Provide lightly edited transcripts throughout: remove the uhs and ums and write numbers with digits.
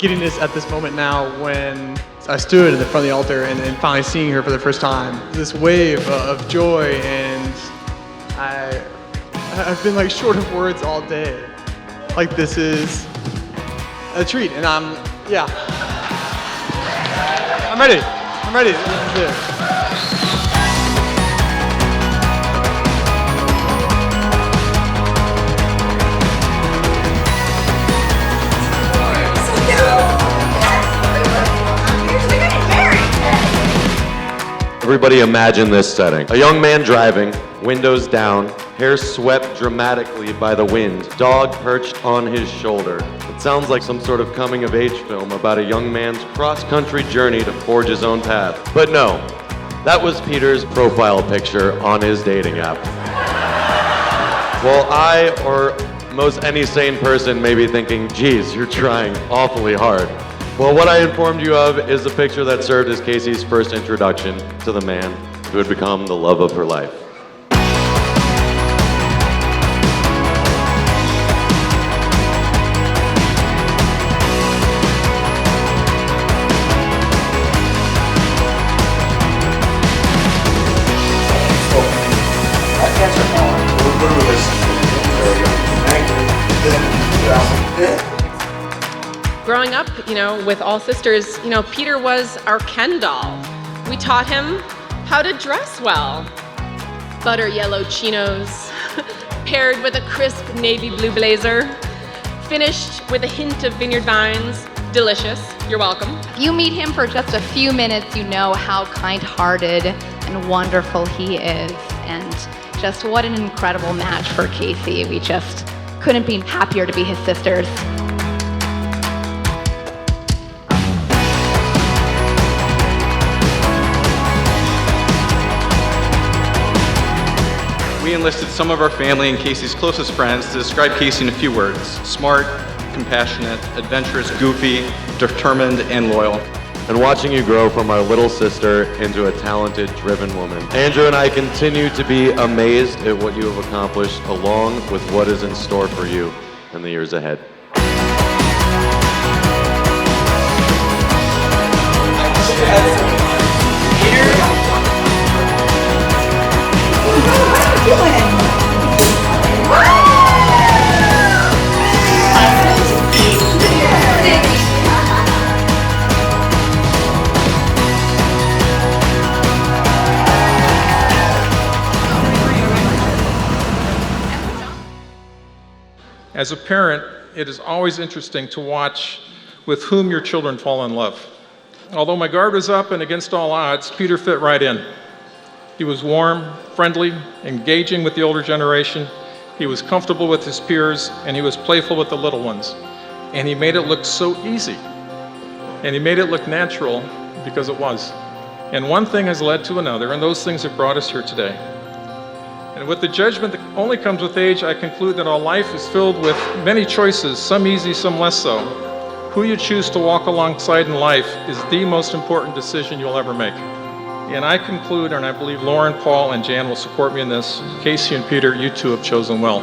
giddiness at this moment now when I stood in the front of the altar and finally seeing her for the first time. This wave of joy, and I've been like short of words all day. Like, this is a treat, and I'm ready. This is it. Everybody imagine this setting. A young man driving, windows down, hair swept dramatically by the wind, dog perched on his shoulder. It sounds like some sort of coming-of-age film about a young man's cross-country journey to forge his own path. But no, that was Peter's profile picture on his dating app. Well, I, or most any sane person, may be thinking, geez, you're trying awfully hard. Well, what I informed you of is the picture that served as Casey's first introduction to the man who had become the love of her life. Growing up, with all sisters, Peter was our Ken doll. We taught him how to dress well. Butter yellow chinos, paired with a crisp navy blue blazer, finished with a hint of vineyard vines. Delicious. You're welcome. If you meet him for just a few minutes, you know how kind-hearted and wonderful he is. And just what an incredible match for Casey. We just couldn't be happier to be his sisters. We enlisted some of our family and Casey's closest friends to describe Casey in a few words: smart, compassionate, adventurous, goofy, determined, and loyal. And watching you grow from our little sister into a talented, driven woman. Andrew and I continue to be amazed at what you have accomplished, along with what is in store for you in the years ahead. As a parent, it is always interesting to watch with whom your children fall in love. Although my guard was up and against all odds, Peter fit right in. He was warm, friendly, engaging with the older generation. He was comfortable with his peers, and he was playful with the little ones. And he made it look so easy. And he made it look natural, because it was. And one thing has led to another, and those things have brought us here today. And with the judgment that only comes with age, I conclude that our life is filled with many choices, some easy, some less so. Who you choose to walk alongside in life is the most important decision you'll ever make. And I conclude, and I believe Lauren, Paul, and Jan will support me in this, Casey and Peter, you two have chosen well.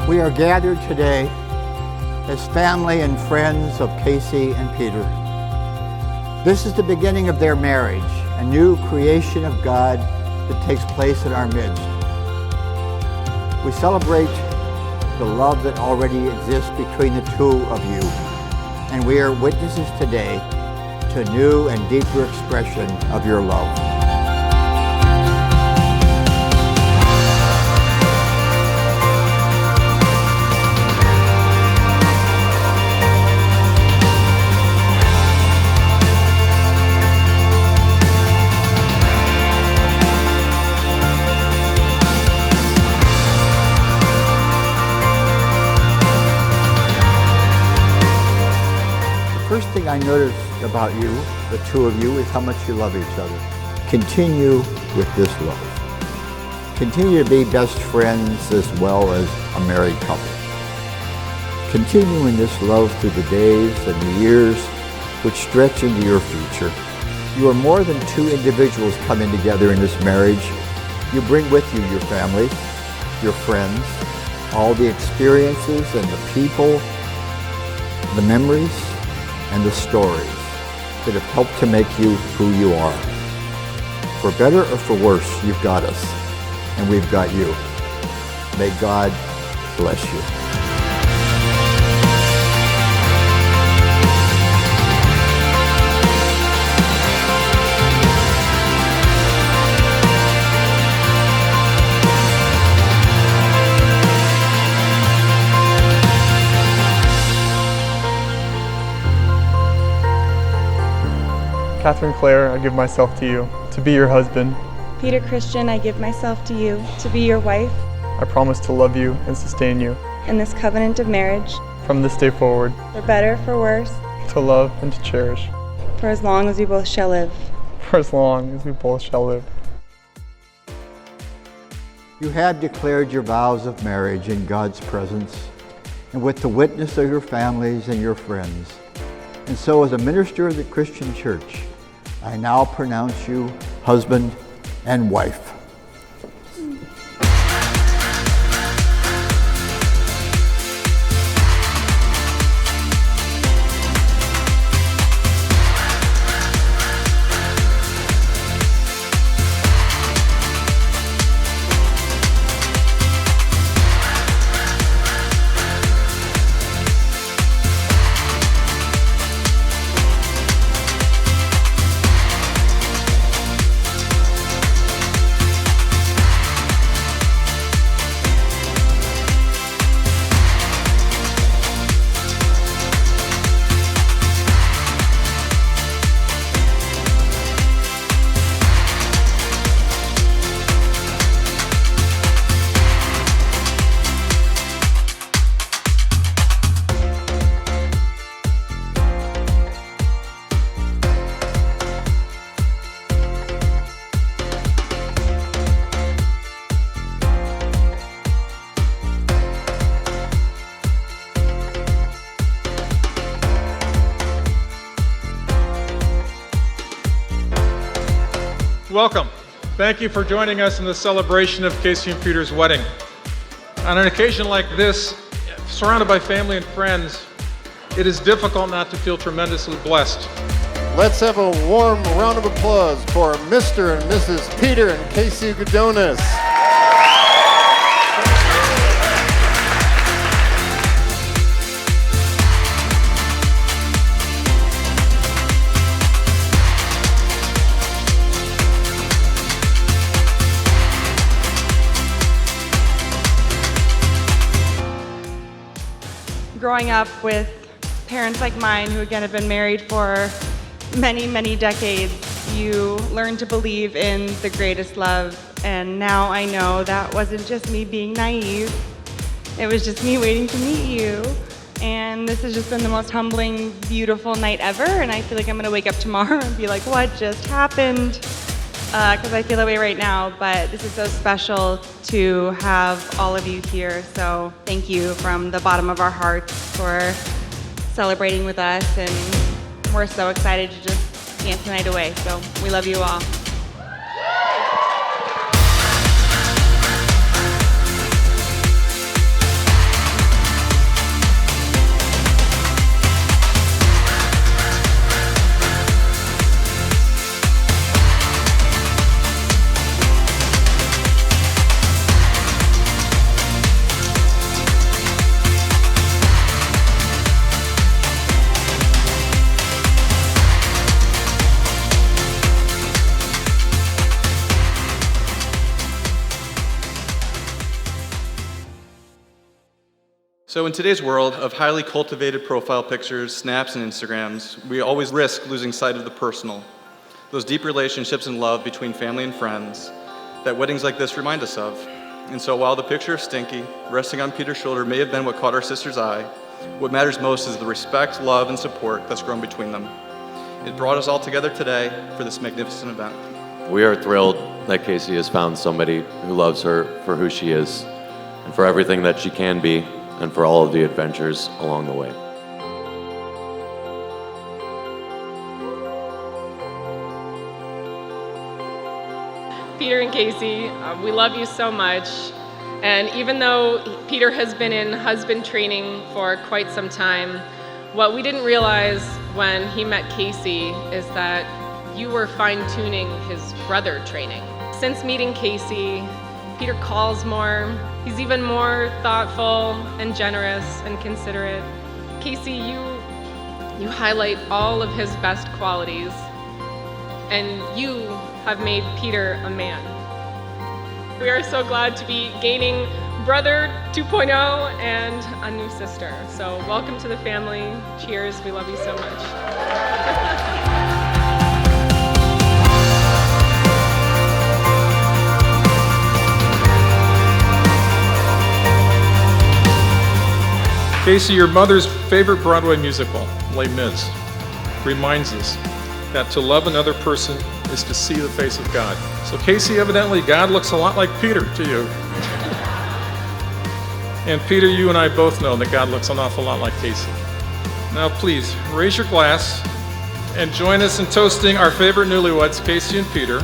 We are gathered today as family and friends of Casey and Peter. This is the beginning of their marriage, a new creation of God that takes place in our midst. We celebrate the love that already exists between the two of you, and we are witnesses today to a new and deeper expression of your love. The first thing I noticed about you, the two of you, is how much you love each other. Continue with this love. Continue to be best friends as well as a married couple. Continue in this love through the days and the years which stretch into your future. You are more than two individuals coming together in this marriage. You bring with you your family, your friends, all the experiences and the people, the memories and the stories that have helped to make you who you are. For better or for worse, you've got us, and we've got you. May God bless you. Catherine Clare, I give myself to you, to be your husband. Peter Christian, I give myself to you, to be your wife. I promise to love you and sustain you. In this covenant of marriage. From this day forward. For better, for worse. To love and to cherish. For as long as we both shall live. For as long as we both shall live. You have declared your vows of marriage in God's presence and with the witness of your families and your friends. And so as a minister of the Christian Church, I now pronounce you husband and wife. Welcome. Thank you for joining us in the celebration of Casey and Peter's wedding. On an occasion like this, surrounded by family and friends, it is difficult not to feel tremendously blessed. Let's have a warm round of applause for Mr. and Mrs. Peter and Casey Gudonis. Growing up with parents like mine who again have been married for many, many decades, you learn to believe in the greatest love. And now I know that wasn't just me being naive. It was just me waiting to meet you. And this has just been the most humbling, beautiful night ever. And I feel like I'm gonna wake up tomorrow and be like, what just happened? Because I feel that way right now, but this is so special to have all of you here. So thank you from the bottom of our hearts for celebrating with us, and we're so excited to just dance the night away. So we love you all. So in today's world of highly cultivated profile pictures, snaps, and Instagrams, we always risk losing sight of the personal, those deep relationships and love between family and friends that weddings like this remind us of. And so while the picture of Stinky resting on Peter's shoulder may have been what caught our sister's eye, what matters most is the respect, love, and support that's grown between them. It brought us all together today for this magnificent event. We are thrilled that Casey has found somebody who loves her for who she is and for everything that she can be and for all of the adventures along the way. Peter and Casey, we love you so much. And even though Peter has been in husband training for quite some time, what we didn't realize when he met Casey is that you were fine-tuning his brother training. Since meeting Casey, Peter calls more. He's even more thoughtful and generous and considerate. Casey, you highlight all of his best qualities, and you have made Peter a man. We are so glad to be gaining brother 2.0 and a new sister. So welcome to the family. Cheers. We love you so much. Casey, your mother's favorite Broadway musical, Les Mis, reminds us that to love another person is to see the face of God. So Casey, evidently God looks a lot like Peter to you. And Peter, you and I both know that God looks an awful lot like Casey. Now please, raise your glass and join us in toasting our favorite newlyweds, Casey and Peter.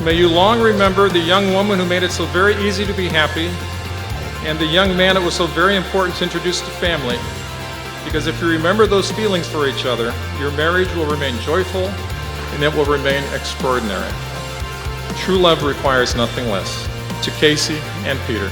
May you long remember the young woman who made it so very easy to be happy, and the young man it was so very important to introduce to family, because if you remember those feelings for each other, your marriage will remain joyful and it will remain extraordinary. True love requires nothing less. To Casey and Peter.